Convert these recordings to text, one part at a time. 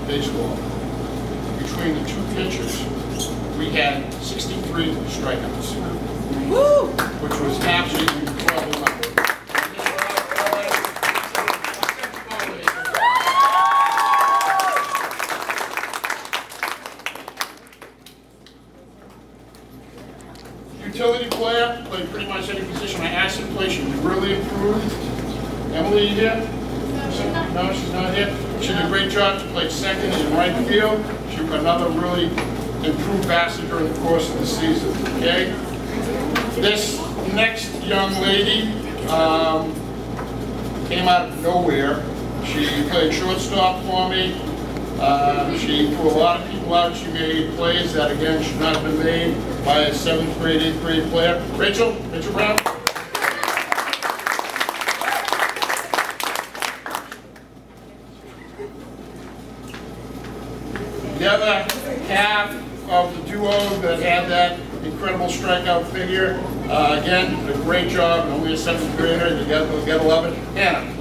baseball. Between the two pitchers, we had 63 strikeouts, Woo! which was absolutely incredible number. Utility player, played pretty much any position. I asked him to play, she really improved. Emily, you here? No, she's not here. She did a great job. She played second in right field. She was another really improved batter during the course of the season. Okay? This next young lady came out of nowhere. She played shortstop for me. She threw a lot of people out. She made plays that, again, should not have been made by a 7th grade, 8th grade player. Rachel Brown. The other half of the duo that had that incredible strikeout figure, again, did a great job, only a 7th grader, you got 11. Hannah.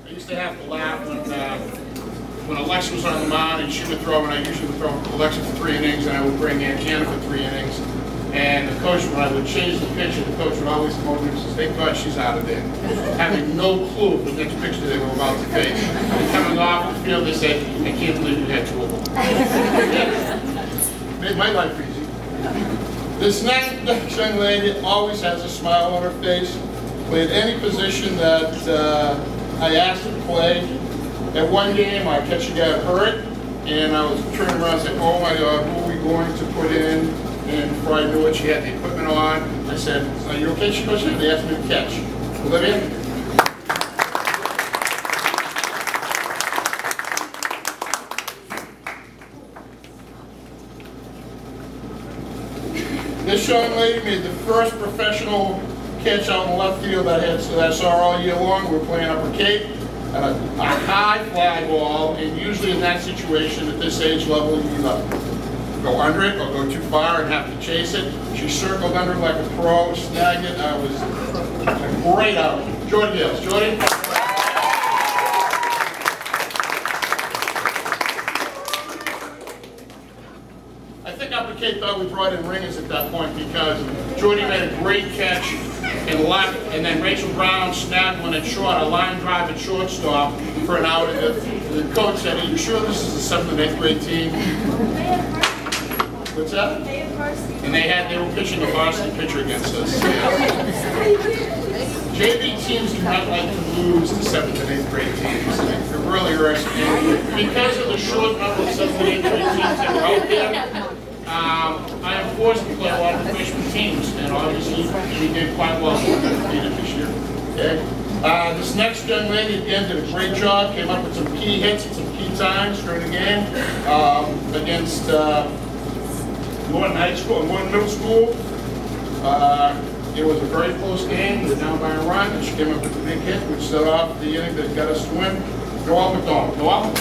I used to have to laugh when Alexa was on the mound and she would throw, and I usually would throw Alexa for 3 innings, and I would bring in Hannah for 3 innings. And the coach, when I would change the pitcher, the coach would always come over and say, "Thank God she's out of there," having no clue of the next pitcher they were about to face. And coming off the field, they said, "I can't believe you had 2 of them." Made my life easy. This next young lady always has a smile on her face. Played any position that I asked her to play. At one game, our catcher got hurt, and I was turning around and saying, "Oh my God, who are we going to put in?" And before I knew it, she had the equipment on. I said, "Are you okay?" She goes, "Yeah." They asked me to catch. Olivia? This young lady made the first professional catch out in the left field that I saw all year long. We were playing Upper Cape. A high fly ball, and usually in that situation at this age level, you either go under it or go too far and have to chase it. She circled under it like a pro, snagged it. It was a great out. Jordy Hills. Jordy? I think Upper Cape thought we brought in ringers at that point because Jordy made a great catch and left, and then Rachel Brown snagged one at short, a line drive at shortstop for an out. And the coach said, "Are you sure this is a 7th and 8th grade team?" What's that? And they were pitching a varsity pitcher against us. JV teams do not like to lose to 7th and 8th grade teams. It really hurts. And because of the short number of 7th and 8th grade teams that are out there, I am forced to play a lot of freshman teams, and obviously we did quite well this year. Okay. This next young lady again did a great job. Came up with some key hits and some key times during the game against Norton High School, Norton Middle School. It was a very close game. We were down by a run, and she came up with a big hit, which set off the inning that got us to win. Noel McDonald. Noel?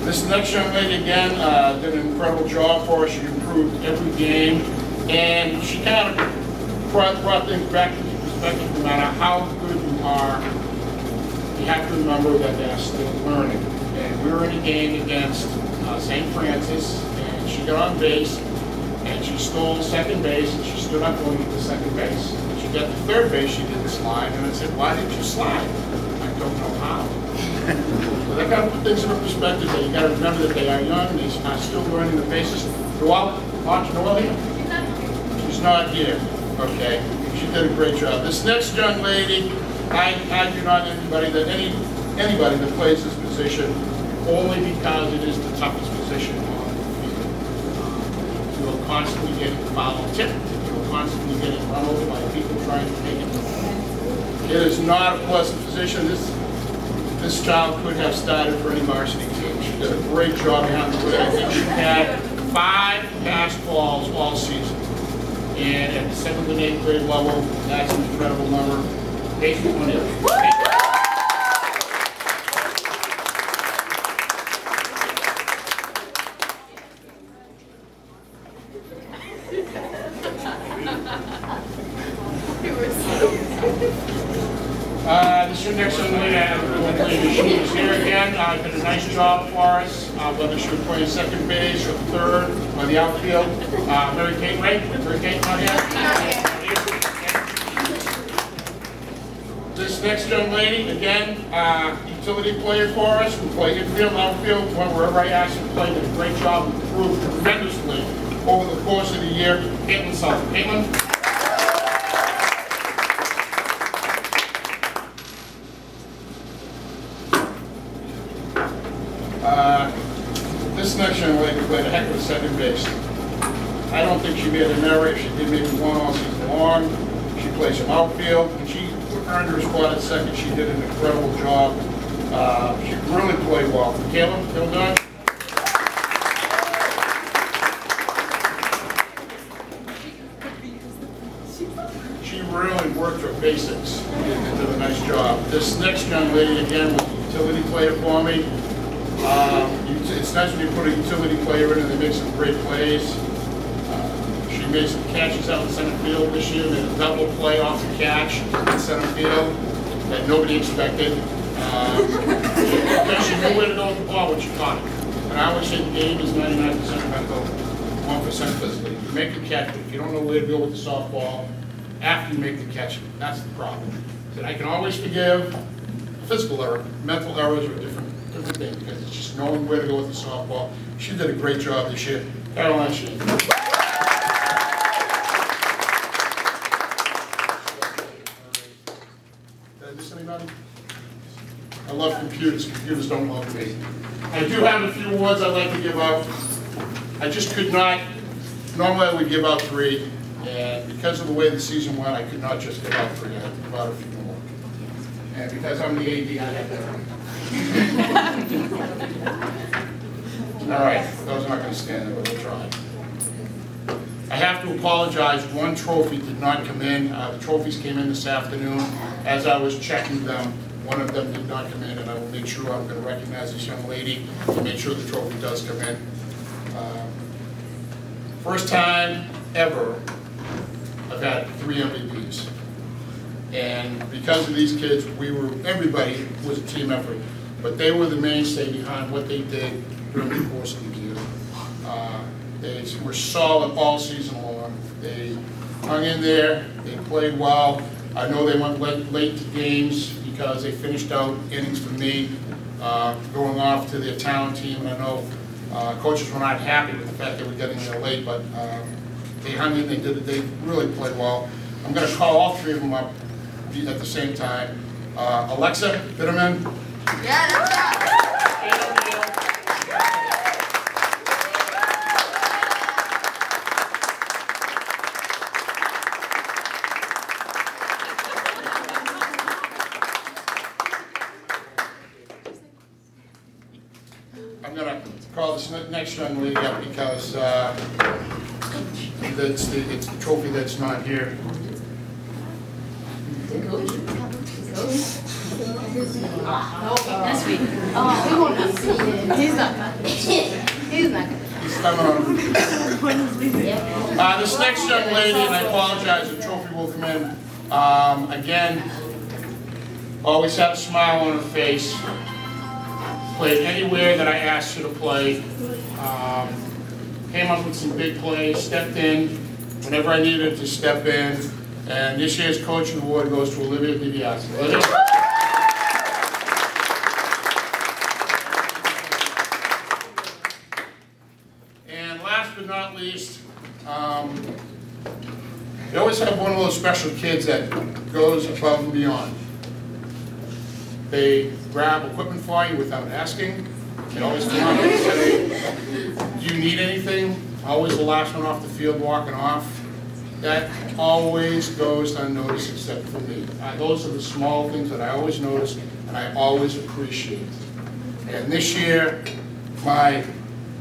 This next young lady again did an incredible job for us. She improved every game, and she kind of brought things back into perspective. No matter how good you are, you have to remember that they're still learning. And we were in a game against St. Francis, and she got on base, and she stole second base, and she stood up going to second base. When she got to third base, she didn't slide, and I said, "Why didn't you slide?" "I don't know how." So that kind of put things in perspective, that you got to remember that they are young, they are still learning the basis. Noel here? She's not here. Okay, she did a great job. This next young lady, I do not anybody that plays this position, only because it is the toughest position on the field. You will constantly get foul tipped. You will constantly get run over by people trying to take it. It is not a pleasant position. This child could have started for any varsity team. She did a great job behind the plate. I think she had 5 passed balls all season. And at the 7th and 8th grade level, that's an incredible number. Basically, next young lady, she was here again, did a nice job for us, whether she was playing second base or third or the outfield. Mary Kate, right? Mary Kate, not here? This next young lady, again, utility player for us, who played infield, outfield, wherever I asked her to play, did a great job, improved tremendously over the course of the year. Caitlin Sullivan. Caitlin? This next young lady played a heck of a second base. I don't think she made an error. She did maybe one all season long. She plays some outfield, and she earned her spot at second. She did an incredible job. She really played well. Caleb, still done? She really worked her basics and did a nice job. This next young lady, again, was a utility player for me. It's nice when you put a utility player in and they make some great plays. She made some catches out in center field this year, made a double play off the catch in center field that nobody expected. Because she knew where to go with the ball when she caught it. And I always say the game is 99% mental, 1% physical. You make the catch, but if you don't know where to go with the softball, after you make the catch, that's the problem. So I can always forgive physical error. Mental errors are a different thing because it's just knowing where to go with the softball. She did a great job this year. Caroline Sheen. Did I miss anybody? I love computers. Computers don't love me. I do have a few awards I'd like to give out. I just could not. Normally I would give out 3, and because of the way the season went, I could not just give out 3. I had to give out a few more. And because I'm the AD, I have that. All right, those are not going to stand there, but we'll try. I have to apologize. One trophy did not come in. The trophies came in this afternoon. As I was checking them, one of them did not come in, and I will make sure I'm going to recognize this young lady and make sure the trophy does come in. First time ever I've had 3 MVPs. And because of these kids, everybody was a team effort. But they were the mainstay behind what they did during the course of the year. They were solid all season long. They hung in there, they played well. I know they went late to games because they finished out innings for me, going off to their town team. And I know coaches were not happy with the fact they were getting there late, but they hung in, they really played well. I'm going to call all 3 of them up at the same time. Alexa Bitterman. Yeah, that's right. I'm going to call this next young lady up because it's the trophy that's not here. That's sweet. He's not coming. He's not coming. He's coming on. This next young lady, and I apologize, the trophy will come in. Again, always had a smile on her face. Played anywhere that I asked her to play. Came up with some big plays, stepped in whenever I needed to step in. And this year's coaching award goes to Olivia DiBiase. Olivia? And last but not least, you always have one of those special kids that goes above and beyond. They grab equipment for you without asking. They always come up and say, do you need anything? Always the last one off the field walking off. That always goes unnoticed except for me. Those are the small things that I always notice and I always appreciate. And this year, my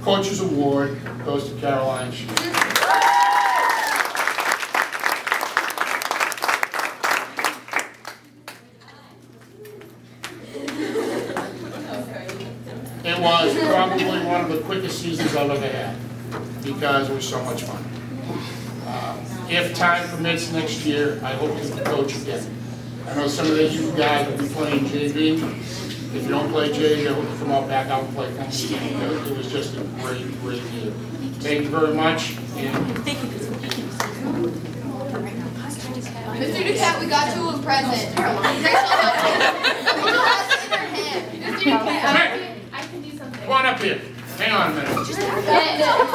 coach's award goes to Caroline Sheen. It was probably one of the quickest seasons I've ever had because it was so much fun. If time permits next year, I hope to coach again. I know some of you guys will be playing JV. If you don't play JV, you'll come out back out and play for me. It was just a great year. Thank you very much. Mr. DeCat, we got you a present. Mr. DeCat, I can do something. Come on up here. Hang on a minute.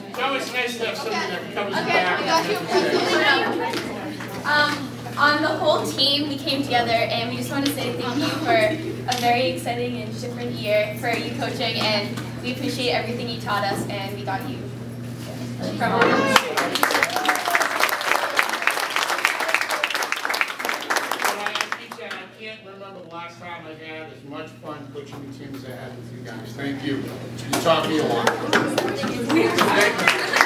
It's always nice to have somebody that comes Okay, back. we got you a present. On the whole team, we came together and we just want to say thank you for a very exciting and different year for you coaching, and we appreciate everything you taught us, and we got you. I can't remember the last time I had as much fun coaching the team as I had with you guys. Thank you. You taught me a lot. Thank you.